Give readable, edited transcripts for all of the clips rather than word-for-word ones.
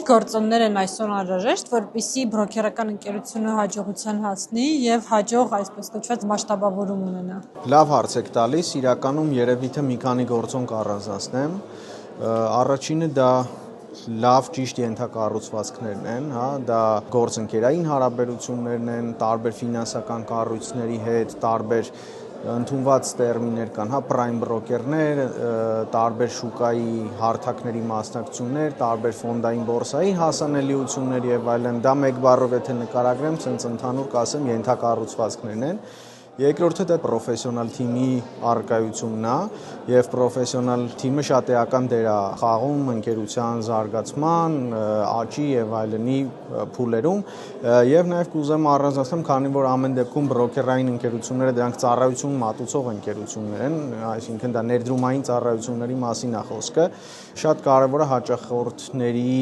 գործոններ են այսօր անհրաժեշտ, որպեսզի բրոկերական ընկերությունը հաջողության հասնի եւ հաջող այսպես կոչված մասշտաբավորում ունենա։ Լավ հարց եք տալիս, իրականում երևի թե մի քանի գործոն կառանձնացնեմ։ Առաջինը դա լավ ճիշտ ենթակառուցվածքներն են, դա գործընկերային հարաբերություններն են, տարբեր ֆինանսական կառույցների հետ, տարբեր ընդունված տերմիններ կան, պրայմ բրոկերներ, տարբեր շուկայի հարթակների մասնակցություններ, տարբեր ֆոնդային բորսայի հասանելիություններ եւ այլն, դա մեկ բառով եթե նկարագրեմ, ցենց ընդհանուր կասեմ ենթակառուցվածքներն են։ Երկրորդը դա պրոֆեսիոնալ թիմի առկայությունն է եւ պրոֆեսիոնալ թիմը շատ էական դեր է խաղում ընկերության զարգացման, աճի եւ այլնի փուլերում եւ նաեւ կուզեմ առանձնացնեմ, քանի որ ամեն դեպքում բրոկերային ընկերությունները դրանք ծառայություն մատուցող ընկերություններ են, այսինքն դա ներդրումային ծառայությունների մասին է խոսքը, շատ կարեւոր է հաճախորդների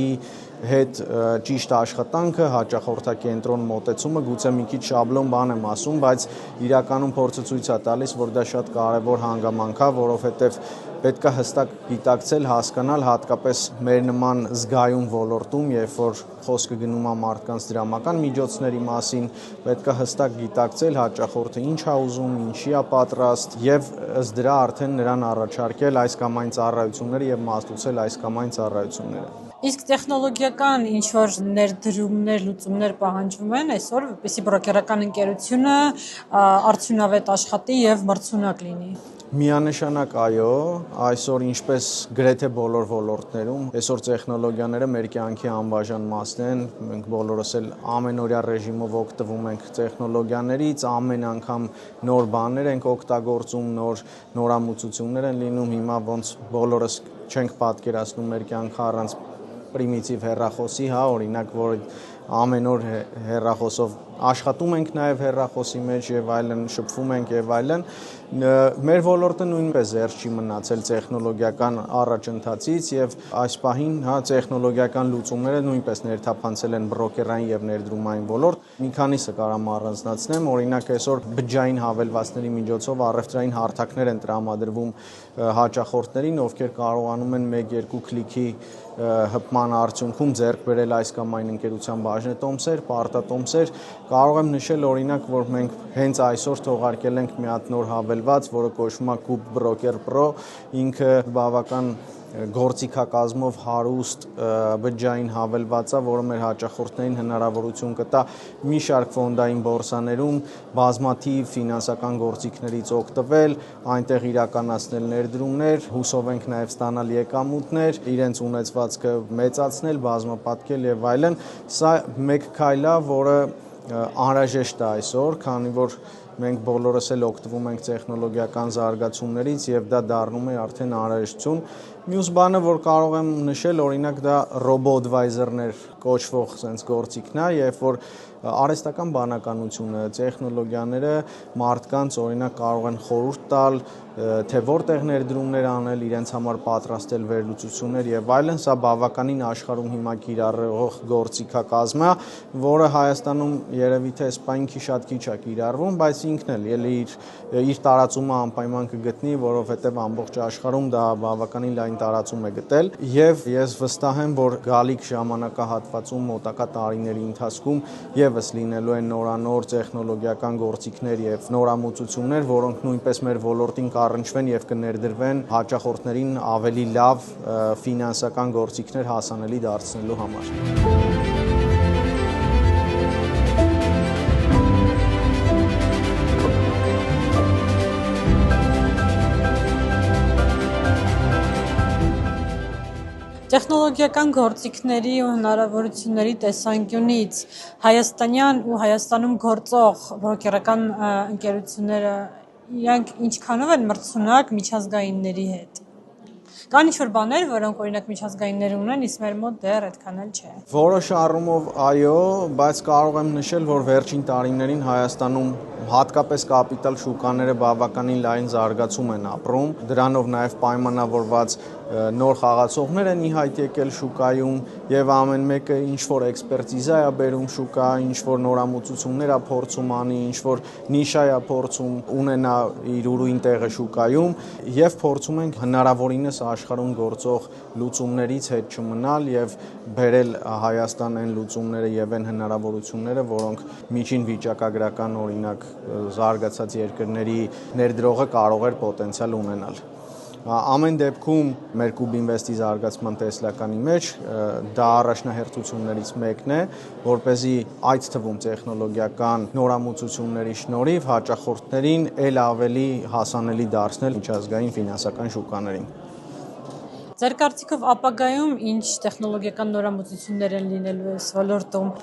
հետ ճիշտ աշխատանքը, հաճախորդակենտրոն մոտեցումը, գուցե մի քիչ շաբլոն բան եմ ասում, բայց իրականում փորձը ցույց է տալիս, որ դա շատ կարևոր հանգամանք է, որովհետև պետք է հստակ գիտակցել, հասկանալ հատկապես մեր նման զգայուն ոլորտում, երբ որ խոսքը գնում է մարդկանց դրամական միջոցների մասին, պետք է հստակ գիտակցել հաճախորդը ինչ է ուզում, ինչի է պատրաստ եւ ըստ դրա արդեն նրան առաջարկել այս կամ այն ծառայությունները եւ մասնակցել այս կամ այն ծառայությունները։ Իսկ տեխնոլոգիական ինչ-որ ներդրումներ, լուծումներ պահանջվում են այսօր, որպեսզի բրոկերական ընկերությունը արդյունավետ աշխատի եւ մրցունակ լինի։ Միանշանակ այո, այսօր ինչպես գրեթե բոլոր ոլորտներում, այսօր տեխնոլոգիաները մեր կյանքի անբաժան մասն են, մենք բոլորս էլ ամենօրյա ռեժիմով օգտվում ենք տեխնոլոգիաներից, ամեն անգամ նոր բաներ ենք օգտագործում, նորամուծություններ են լինում, հիմա ոնց բոլորս չենք պատկերացնում մեր կյանքը առանց պրիմիտիվ հեռախոսի, օրինակ, որ ամեն օր հեռախոսով աշխատում ենք նաև հեռախոսի մեջ եւ այլն, շփվում ենք եւ այլն, մեր ոլորտը նույնպես զերծ չի մնացել տեխնոլոգիական առաջընթացից եւ այս պահին տեխնոլոգիական լուծումները նույնպես ներթափանցել են բրոկերային եւ ներդրումային ոլորտ։ Մի քանիսը կարամ առանձնացնեմ, օրինակ այսօր բջջային հավելվածների միջոցով առևտրային հարթակներ են տրամադրվում հաճախորդներին, ովքեր կարողանում են 1-2 քլիքի հպման արդյունքում ձեռք բերել այս կամ այն ընկերության բաժնետոմսեր, պարտատոմսեր, կարող եմ նշել օրինակ, որ մենք հենց այսօր թողարկել ենք մի հատ նոր հավելված, որը կոչվում է Coop Broker Pro, ինքը բավական գործիքակազմով հարուստ բջջային հավելված է, որը մեր հաճախորդներին հնարավորություն կտա մի շարք ֆոնդային բորսաներում բազմաթիվ ֆինանսական գործիքներից օգտվել, այնտեղ իրականացնել ներդրումներ, հուսով ենք նաև ստանալ եկամուտներ, իրենց ունեցվածքը մեծացնել, բազմապատկել եւ այլն։ Սա մեկ քայլ է, որը անհրաժեշտ է այսօր, քանի որ մենք բոլորս էլ օգտվում ենք տեխնոլոգիական զարգացումներից եւ դա դառնում է արդեն անհրաժեշտություն։ Մյուս բանը, որ կարող եմ նշել, օրինակ դա robo-advisor-ներ կոչվող sense գործիքն է, երբ որ արհեստական բանականությունը, տեխնոլոգիաները մարդկանց օրինակ կարող են խորհուրդ տալ, թե որտեղ ներդրումներ անել, իրենց համար պատրաստել վերլուծություններ եւ այլն, սա բավականին աշխարհում հիմա կիրառվող գործիքակազմ է, որը Հայաստանում երևի թե սպայնքի շատ քիչ է կիրառվում, բայց ինքն էլ իր տարածումը անպայման կգտնի, որովհետեւ ամբողջ աշխարհում դա բավականին լայն տարածում է գտել եւ ես վստահ եմ, որ գալիք ժամանակահատվածում մոտակա տարիների ընթացքում եւս լինելու են նորանոր տեխնոլոգիական գործիքներ եւ նորամուծություններ, որոնք նույնպես մեր ոլորտին կառնչվեն եւ կներդրվեն հաճախորդներին ավելի լավ ֆինանսական գործիքներ հասանելի դարձնելու համար։ Տեխնոլոգիական գործիքների ու հնարավորությունների տեսանկյունից հայաստանյան ու Հայաստանում գործող բրոկերական ընկերությունները իրանք ինչքանով են մրցունակ միջազգայինների հետ։ Կան ինչ-որ բաներ, որոնք օրինակ միջազգայինները ունեն, իսկ մեր մոտ դեռ այդքան էլ չէ։ Որոշ առումով այո, բայց կարող եմ նշել, որ վերջին տարիներին Հայաստանում հատկապես կապիտալ շուկաները բավականին լայն զարգացում են ապրում, դրանով նաև պայմանավորված նոր խաղացողներ են ի հայտ եկել շուկայում եւ ամեն մեկը ինչ-որ էքսպերտիզա է բերում շուկա, ինչ-որ նորամուծություններ է փորձում անի, ինչ-որ նիշա է փորձում ունենա իր ուրույն տեղը շուկայում եւ փորձում ենք հնարավորինս աշխարհում գործող լուծումներից հետ չմնալ եւ բերել Հայաստան այն լուծումները եւ այն հնարավորությունները, որոնք միջին վիճակագրական օրինակ զարգացած երկրների ներդրողը կարող էր պոտենցիալ ունենալ։ Ամեն դեպքում մեր Cube Invest-ի զարգացման տեսլականի մեջ դա առաջնահերթություններից մեկն է, որպեսզի այդ թվում տեխնոլոգիական նորամուծությունների շնորհիվ հաճախորդներին ել ավելի հասանելի դարձնել միջազգային ֆինանսական շուկաներին։ Ձեր կարծիքով ապագայում ինչ տեխնոլոգիական նորամուծություններ են լինելու այս ոլորտում։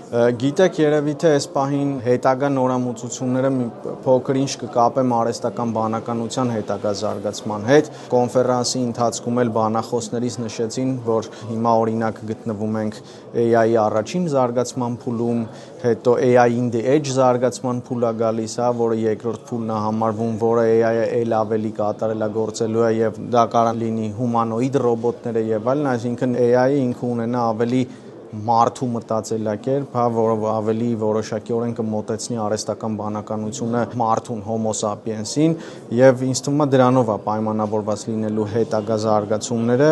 Գիտեք, երևի թե այս պահին հետագա նորամուծությունները մի փոքր ինչ կկապեմ արհեստական բանականության հետագա զարգացման հետ։ Կոնֆերանսի ընթացքում էլ բանախոսներից նշեցին, որ հիմա օրինակ գտնվում ենք AI-ի առաջին զարգացման փուլում, հետո AI in the edge զարգացման փուլ է գալիս, որը երկրորդ փուլն է համարվում, որը AI-ը ել ավելի կատարելագործելու է եւ դա կարող լինի հումանոիդ ռոբոտները եւ այլն, այսինքն AI-ը ինքը ունենա ավելի մարդու մտածելակերպ, որով ավելի որոշակիորեն կմոտեցնի արհեստական բանականությունը մարդուն, Homo sapiens-ին եւ ինձ թվում է դրանով է պայմանավորված լինելու հետագա զարգացումները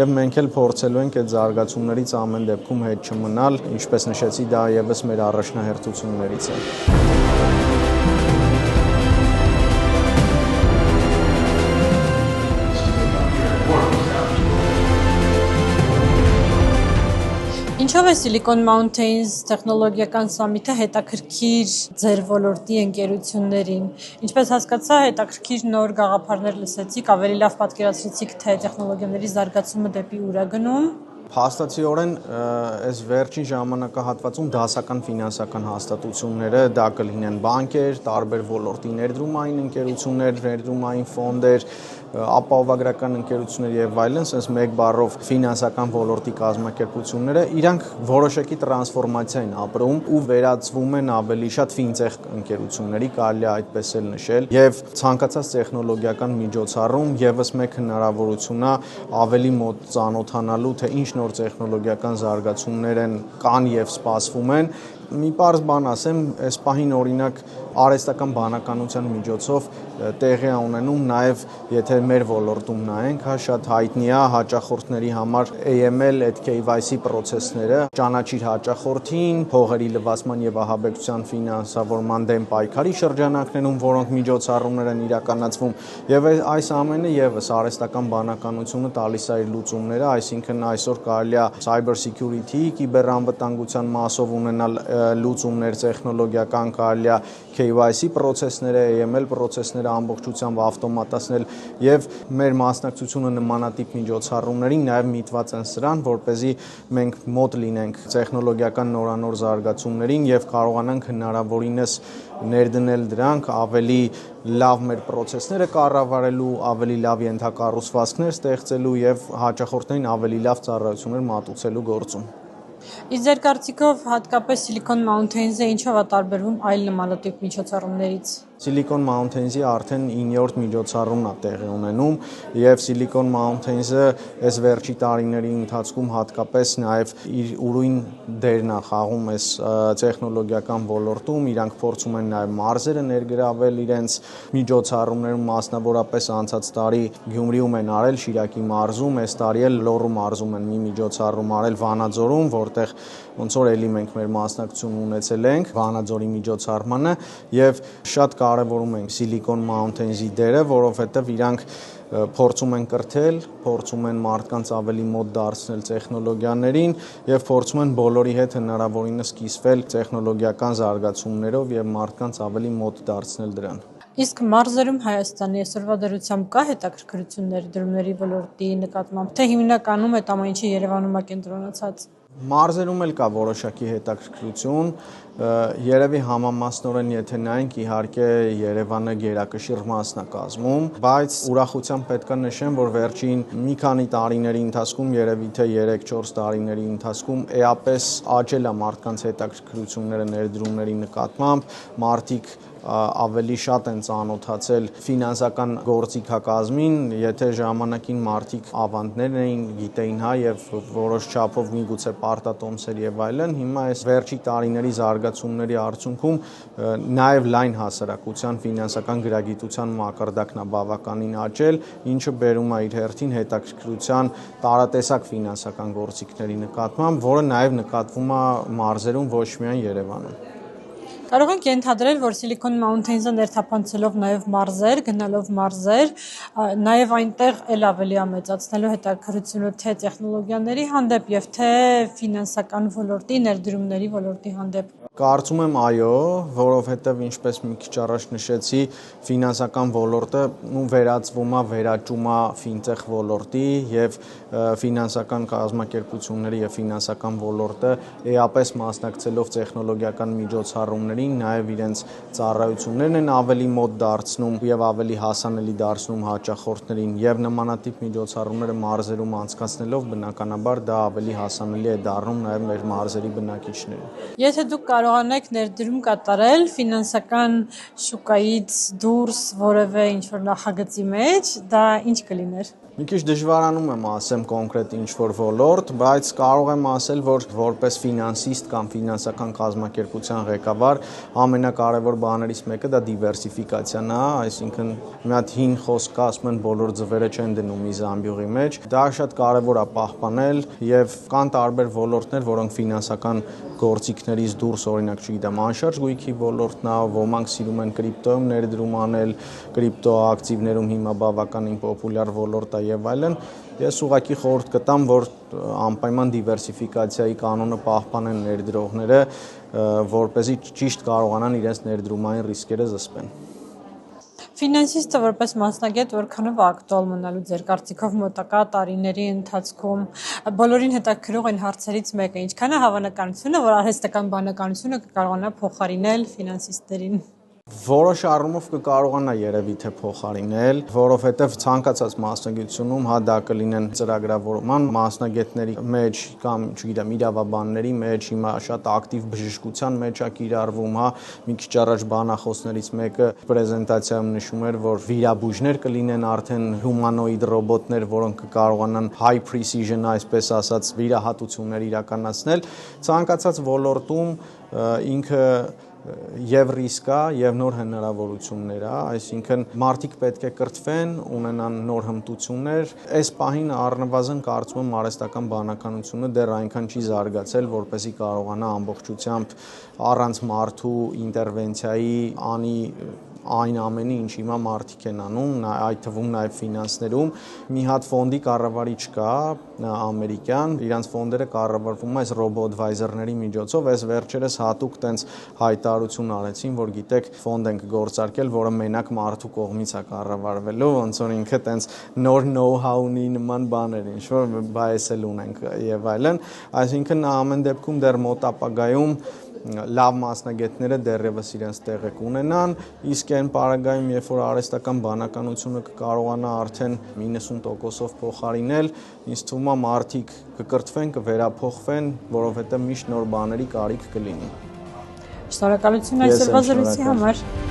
եւ մենք էլ փորձելու ենք այդ զարգացումներից ամեն դեպքում հետ չմնալ, ինչպես նշեցի, դա եւս մեր առաջնահերթություններից է։ Ինչով է Silicon Mountains տեխնոլոգիական սամիթը հետաքրքիր ձեր ոլորտի ընկերություններին։ Ինչպես հասկացա, հետաքրքիր նոր գաղափարներ լսեցիք, ավելի լավ պատկերացրեցիք, թե տեխնոլոգիաների զարգացումը դեպի ուր է գնում։ Փաստացիորեն այս վերջին ժամանակահատվածում դասական ֆինանսական հաստատությունները դա կլինեն բանկեր, տարբեր ոլորտի ներդրումային ընկերություններ, ներդրումային ֆոնդեր, ապահովագրական ընկերություններ եւ այլն, sense մեկ բառով ֆինանսական ոլորտի կազմակերպությունները իրանք որոշակի տրանսֆորմացիա են ապրում ու վերածվում են ավելի շատ ֆինտեխ ընկերությունների, կարելի է այդպես էլ նշել, եւ ցանկացած տեխնոլոգիական միջոցառում եւս մեկ հնարավորություն է ավելի մոտ ծանոթանալու, թե ինչ նոր տեխնոլոգիական զարգացումներ կան եւ սպասվում են։ Մի պարզ բան ասեմ, այս պահին օրինակ արհեստական բանականության միջոցով տեղի է ունենում նաև, եթե մեր ոլորտում նայենք, շատ հայտնի է հաճախորդների համար AML, այդ KYC process-ները, ճանաչիր հաճախորդին, փողերի լվացման եւ ահաբեկչության ֆինանսավորման դեմ պայքարի շրջանակներում, որոնք միջոցառումներ են իրականացվում, եւ այս ամենը եւս արհեստական բանականությունը տալիս է իր լուծումները, այսինքն այսօր կարելի է cyber security, կիբերանվտանգության մասով ունենալ լուծումներ տեխնոլոգիական, կարելի է KYC process-ները, AML process-ները ամբողջությամբ ավտոմատացնել եւ մեր մասնակցությունը նմանատիպ միջոցառումներին նաեւ միտված են սրան, որպեսզի մենք մոտ լինենք տեխնոլոգիական նորանոր զարգացումներին եւ կարողանանք հնարավորինս ներդնել դրանք ավելի լավ մեր process-ները կառավարելու, ավելի լավ ենթակառուցվածքներ ստեղծելու եւ հաճախորդներին ավելի լավ ծառայություններ մատուցելու գործում։ Իսկ ձեր կարծիքով հատկապես Silicon Mountains-ը ինչով է տարբերվում այլ նմանատիպ միջոցառումներից։ Silicon Mountains-ի արդեն 9-րդ միջոցառումն է տեղի ունենում եւ Silicon Mountains-ը այս վերջի տարիների ընթացքում հատկապես նաեւ իր ուրույն դերն է խաղում այս տեխնոլոգիական ոլորտում, իրանք փորձում են նաեւ մարզերը ներգրավել իրենց միջոցառումներում, մասնավորապես անցած տարի Գյումրիում են արել, Շիրակի մարզում, այս տարի էլ Լոռու մարզում են մի միջոցառում արել Վանաձորում, որտեղ ոնց որ էլի մենք մեր մասնակցություն ունեցել ենք Վանաձորի միջոցառմանը եւ շատ կարևորում ենք Silicon Mountains-ի դերը, որովհետև իրանք փորձում են կրթել, փորձում են մարդկանց ավելի մոտ դարձնել տեխնոլոգիաներին եւ փորձում են բոլորի հետ հնարավորինս կիսվել տեխնոլոգիական զարգացումներով եւ մարդկանց ավելի մոտ դարձնել դրան։ Իսկ մարզերում Հայաստանի այսօրվա դրությամբ կա հետաքրքրություններ դրումների ոլորտի նկատմամբ, թե հիմնականում այդ ամեն ինչը Երևանում է կենտրոնացած։ Մարզերում էլ կա որոշակի հետաքրքրություն, երևի համամասնորեն եթե նայենք իհարկե Երևանը գերակշիռ մասն է կազմում, բայց ուրախությամբ պետք է նշեմ, որ վերջին մի քանի տարիների ընթացքում, երևի թե 3-4 տարիների ընթացքում էապես աճել է մարդկանց հետաքրքրությունները ներդրումների նկատմամբ, մարդիկ ավելի շատ են ծանոթացել ֆինանսական գործիքակազմին, եթե ժամանակին մարդիկ ավանդներ էին, գիտեին հա եւ որոշ չափով միգուցե պարտատոմսեր եւ այլն, հիմա այս վերջի տարիների զարգացումների արդյունքում նաեւ լայն հասարակության ֆինանսական գրագիտության մակարդակն է բավականին աճել, ինչը բերում է իր հերթին հետաքրքրության տարատեսակ ֆինանսական գործիքների նկատմամբ, որը նաեւ նկատվում է մարզերում, ոչ միայն Երևանում։ Կարող ենք ենթադրել, որ Silicon Mountains-ը ներթափանցելով նաև մարզեր, գնալով մարզեր, նաև այնտեղ էլ ավելի է մեծացնելու հետաքրքրությունը թե տեխնոլոգիաների հանդեպ եւ թե ֆինանսական ոլորտի, ներդրումների ոլորտի հանդեպ։ Կարծում եմ այո, որովհետև ինչպես մի քիչ առաջ նշեցի, ֆինանսական ոլորտը վերածվում է, վերաճում է ֆինտեխ ոլորտի եւ ֆինանսական կազմակերպությունների եւ ֆինանսական ոլորտը էապես մասնակցելով տեխնոլոգիական միջոցառումներին, նաեւ իրենց ծառայություններն են ավելի մոտ դարձնում եւ ավելի հասանելի դարձնում հաճախորդներին եւ նմանատիպ միջոցառումները մարզերում անցկացնելով բնականաբար դա ավելի հասանելի է դառնում նաեւ մեր մարզերի բնակիչներին։ Եթե դուք կարողանեք ներդրում կատարել ֆինանսական շուկայից դուրս որևէ ինչ-որ նախագծի մեջ, դա ինչ կլիներ։ Մի քիչ դժվարանում եմ ասեմ կոնկրետ ինչ-որ ոլորտ, բայց կարող եմ ասել, որ որպես ֆինանսիստ կամ ֆինանսական կազմակերպության ղեկավար ամենակարևոր բաներից մեկը դա դիվերսիֆիկացիան է, այսինքն մի հատ հին խոսք կա, ասում են բոլոր ձվերը չեն դնում մի զամբյուղի մեջ, դա շատ կարևոր է պահպանել եւ կան տարբեր ոլորտներ, որոնք ֆինանսական գործիքներից դուրս, օրինակ, չգիտեմ, անշարժ գույքի ոլորտն է, ոմանք սիրում են կրիպտոյում ներդրում անել, կրիպտո ակտիվներում հիմա բավականին պոպուլյար ոլորտ է եւ այլն, ես ուղղակի խորհուրդ կտամ, որ անպայման դիվերսիֆիկացիայի կանոնը պահպանեն ներդրողները, որպեսզի ճիշտ կարողանան իրենց ներդրումային ռիսկերը զսպեն։ Ֆինանսիստը որպես մասնագետ որքանով ակտուալ մնալու ձեր կարծիքով մոտակա տարիների ընթացքում բոլորին հետաքրող այն հարցերից մեկը, ինչքան է հավանականությունը, որ արհեստական բանականությունը կկարողանա փոխարինել ֆինանսիստերին։ Որոշ առումով կկարողանա երևի թե փոխարինել, որովհետև ցանկացած մասնագիտությունում հա դա կլինեն ծրագրավորման մասնագետների մեջ կամ, չգիտեմ, իրավաբանների մեջ, հիմա շատ ակտիվ բժշկության մեջ է կիրառվում, հա, մի քիչ առաջ բանախոսներից մեկը պրեզենտացիայում նշում էր, որ վիրաբույժներ կլինեն արդեն հումանոիդ ռոբոտներ, որոնք կկարողանան high precision, այսպես ասած, վիրահատություններ իրականացնել, ցանկացած ոլորտում ինքը եւ ռիսկ է եւ նոր հնարավորություններ է, այսինքն մարդիկ պետք է կրթվեն, ունենան նոր հմտություններ, այս պահին առնվազն կարծում եմ արհեստական բանականությունը դեռ այնքան չի զարգացել, որպեսզի կարողանա ամբողջությամբ առանց մարդու ինտերվենցիայի անի այն ամենը, ինչ հիմա մարդիկ են անում, այդ թվում նաև ֆինանսներում, մի հատ ֆոնդի կառավարիչ կա, ամերիկյան, իրանց ֆոնդերը կառավարվում այս ռոբո-ադվայզերների միջոցով, այս վերջերս հատուկ տենց հայտարարություն արեցին, որ գիտեք, ֆոնդ ենք գործարկել, որը մենակ մարդու կողմից է կառավարվելու, ոնց որ ինքը տենց նոր know-how ունի նման բաներ, ինչ որ բայես էլ ունենք եւ այլն, այսինքն ամեն դեպքում դեռ մոտ ապագայում լավ մասնագետները դեռևս իրենց տեղը կունենան, իսկ այն պարագայում, երբ որ արհեստական բանականությունը կկարողանա արդեն 90%-ով փոխարինել, ինձ թվում է մարդիկ կկրթվեն, կվերափոխվեն, որովհետև միշտ նոր բաների կարիք կլինի։ Շնորհակալություն այսօրվա զրույցի համար։